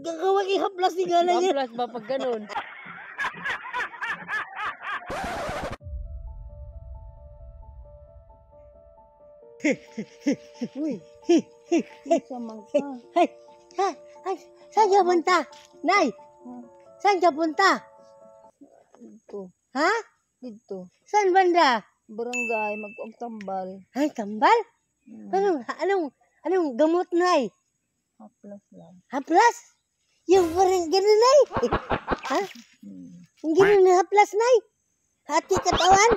Gagawag ihaplas ni gana niya. Haplas ba pag ganun? Uy. Samang ka. Ay, ay, saan ka punta? Nay, saan ka punta? Dito. Ha? Dito. Saan banda? Barangay, mag-tambal. Ay, tambal? Anong gamot, Nay? Haplas lang. Haplas? Yung parang gano'n, Nay? Ha? Yung gano'n na haplas, Nay? Hati katawan?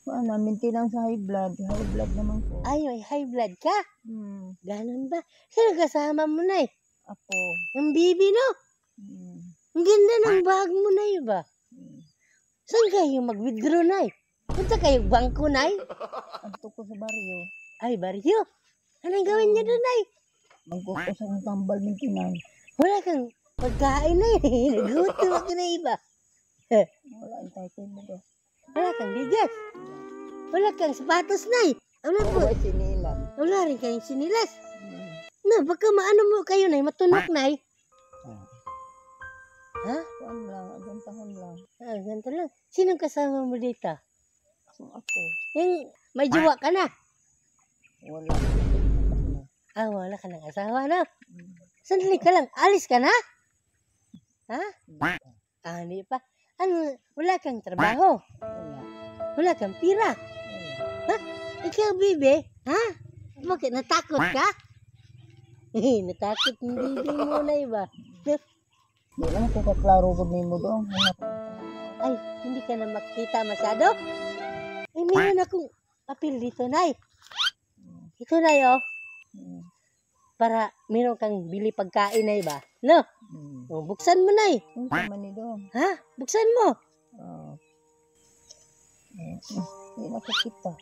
Ano, maintenance sa high blood. High blood naman ko. Ay, may high blood ka? Ganon ba? Sino kasama mo, Nay? Apo. Ang bibi, no? Ang ganda ng bag mo, Nay, ba? Saan kayo mag-withdraw, Nay? Punta kayo bangko, Nay? Adto ko sa baryo. Ay, baryo. Anong gawin niyo doon, Nay? Magkukus ang tambal maintenance. Wala kang pagkain, Nay. Nagutom ako na iba. Wala ang title mo ba? Wala kang bigas. Wala kang sapatos, Nay. Wala po. Wala sinilas. Wala rin kayong sinilas. Na, baka maano mo kayo, Nay. Matunok, Nay. Ha? Kuan lang, agong tahon lang. Ah, ganito lang. Sinong kasama mo dito? Kung ako, Yung may jowa ka na. wala. Ah, wala ka ng asawa, no? Sandali ka lang. Alis ka na? Ha? Ah, hindi pa. Ano, wala kang trabaho. Wala. Wala kang pira. Wala. Ha? Ikaw, bibi? Ha? Bakit? Natakot ka? Natakot yung bibi mo na iba. Di lang ko kaklaro ko nimo doon. Ay, hindi ka na makita masyado? Ay, meron akong apil dito, Nay. Ito, Nay, oh. Para meron kang bili pagkain, Nay, ba? No? Oh, buksan mo, Nay. Kung sama ni doon. Ha? Buksan mo. Di na ko kita.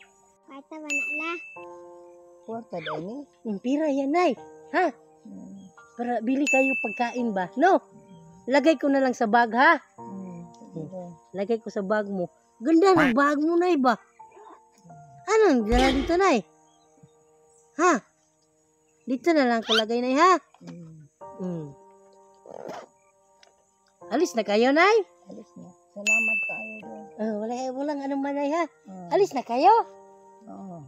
Kata mana lah. Kwarta daw ni. Yung pira yan, Nay. Ha? Para bili kayo pagkain ba? No? Lagay ko na lang sa bag, ha? Lagay ko sa bag mo. Ganda ng bag mo, Nay, ba? Anong dala dito, Nay? Ha? Dito na lang kalagay, Nay, ha? Alis na kayo, Nay? Alis na. Salamat kayo doon. Walang anong man, Nay, ha? Alis na kayo? Oo.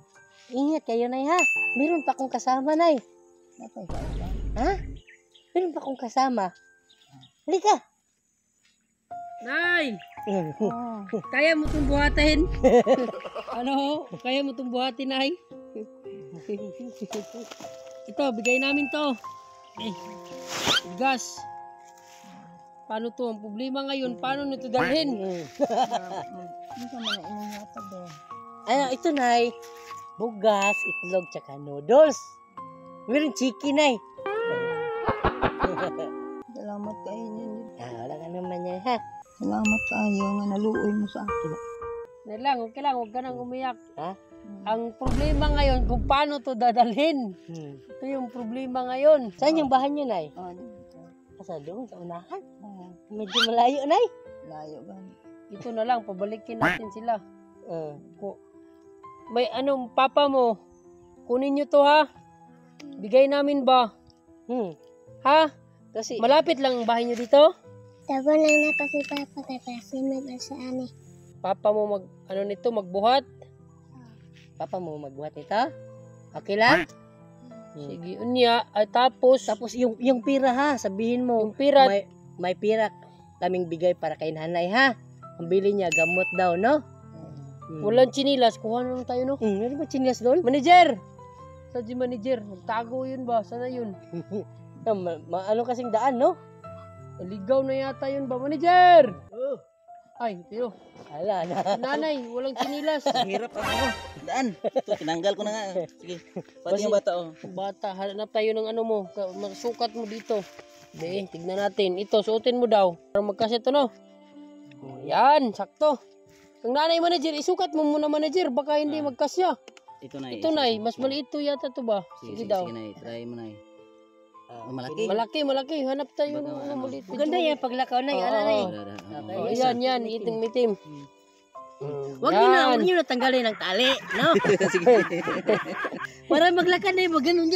Ingat kayo, Nay, ha? Meron pa akong kasama, Nay. Napay ka ba? Ha? Meron pa akong kasama. Halika. Nay! Oh. Kaya mo itong buhatin? Ano? Kaya mo itong buhatin, Nay? Ito, bigay namin to. Gas. Paano to? Ang problema ngayon, paano nito dalhin? Hindi ka man inuhata doon. Ano, ito, Nay. Bugas, itlog, tsaka noodles. Meron chicken, Nay. Salamat kayo niyo. Wala ka naman yan, ha? Salamat kayo nga naluoy mo sa akin. Okay lang, huwag ka nang umiyak. Ha? Ang problema ngayon, kung paano to dadalhin. Ito yung problema ngayon. Saan yung bahay niyo, Nay? Dito. Sa doon, sa unahan. Medyo malayo, Nay. Layo ba? Ito na lang, pabalikin natin sila. Uh, May anong papa mo, kunin nyo to ha. Bigay namin ba? Ha? kasi, Malapit lang ang bahay nyo dito? Tago lang na kasi papa kasi mag-asaan eh. Papa mo nito, magbuhat? papa mo magbuhat nito? Okay lang? Sige, unya. Ay, tapos yung pira, ha? Sabihin mo. yung pira, May pira kaming bigay para kay nanay, ha? Ang bili niya, gamot daw, no? walang chinilas. Kuha na lang tayo, no? Ano ba chinyas doon? Manager! Sa manager, magtago yun ba? Sana yun? Ano kasing daan, no? Ligaw na yata yun ba? Manager! Ay, tiyo. Ala na. Nanay, walang chinilas. Hirap ako. Daan. Ito, tinanggal ko na nga. Sige. Pati yung bata, oh. Bata, hanap tayo ng ano mo. Sukat mo dito. Hindi, tignan natin. Ito, suotin mo daw. Para magkasya to, no? Yan, sakto. Ang nanay manager, isukat mo muna manager. Baka hindi magkasya. Ito na. Ito na, mas maliit to yata to ba? Sige daw. Sige na. Try mo na. Malaki. Malaki. Hanap tayo ng maliit. Maganda yan, paglakaw na yan. Ano na Oo. Yan, itim-itim. Huwag niyo na tanggalin ang tali, no? Sige. Para maglakad na iba, ganun.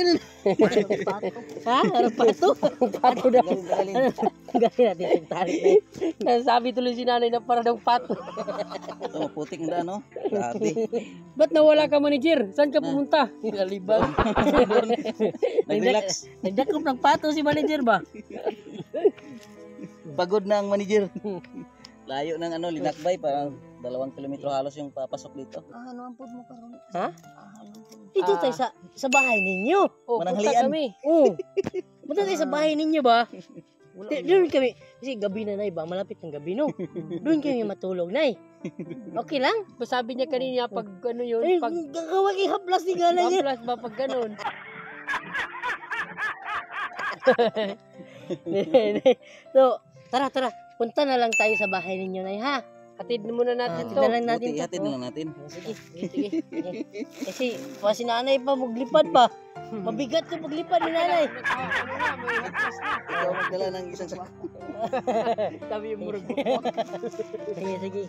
Ha? Harap pato? Pato daw. Galing. Tanggalin natin ang tali na yun. Sabi tuloy si nanay na para daw pato. Ito, maputik na no? Grabe. Ba't nawala ka, manager? Saan ka pumunta? Nalibang. Nag-relax. Nagdakop ng pato si manager ba? Pagod na ang manager. Layo ng linakbay, parang 2 kilometro halos yung papasok dito. Ano ang food mo karon? Ha? Dito tayo sa bahay ninyo. Oh, punta Mananghalian. kami. Oo. Punta tayo sa bahay ninyo ba? Doon kami, kasi gabi na nay ba? Malapit ng gabi no. Doon kami matulog nay. Okay lang? Sabi niya kanina pag ano yun, Eh, pag gagawin ihaplas ni gala niya. plus ba pag ganun. So, tara. Punta na lang tayo sa bahay ninyo nay ha. Hatid muna natin to. Hatid na lang natin Buti, to. ihatid na lang natin. Sige. Kasi, si nanay pa maglipad pa. Mabigat yung maglipad ni nanay. Ano na, may hatras na. Ikaw magdala ng isang sako. Sabi yung murag. Sige.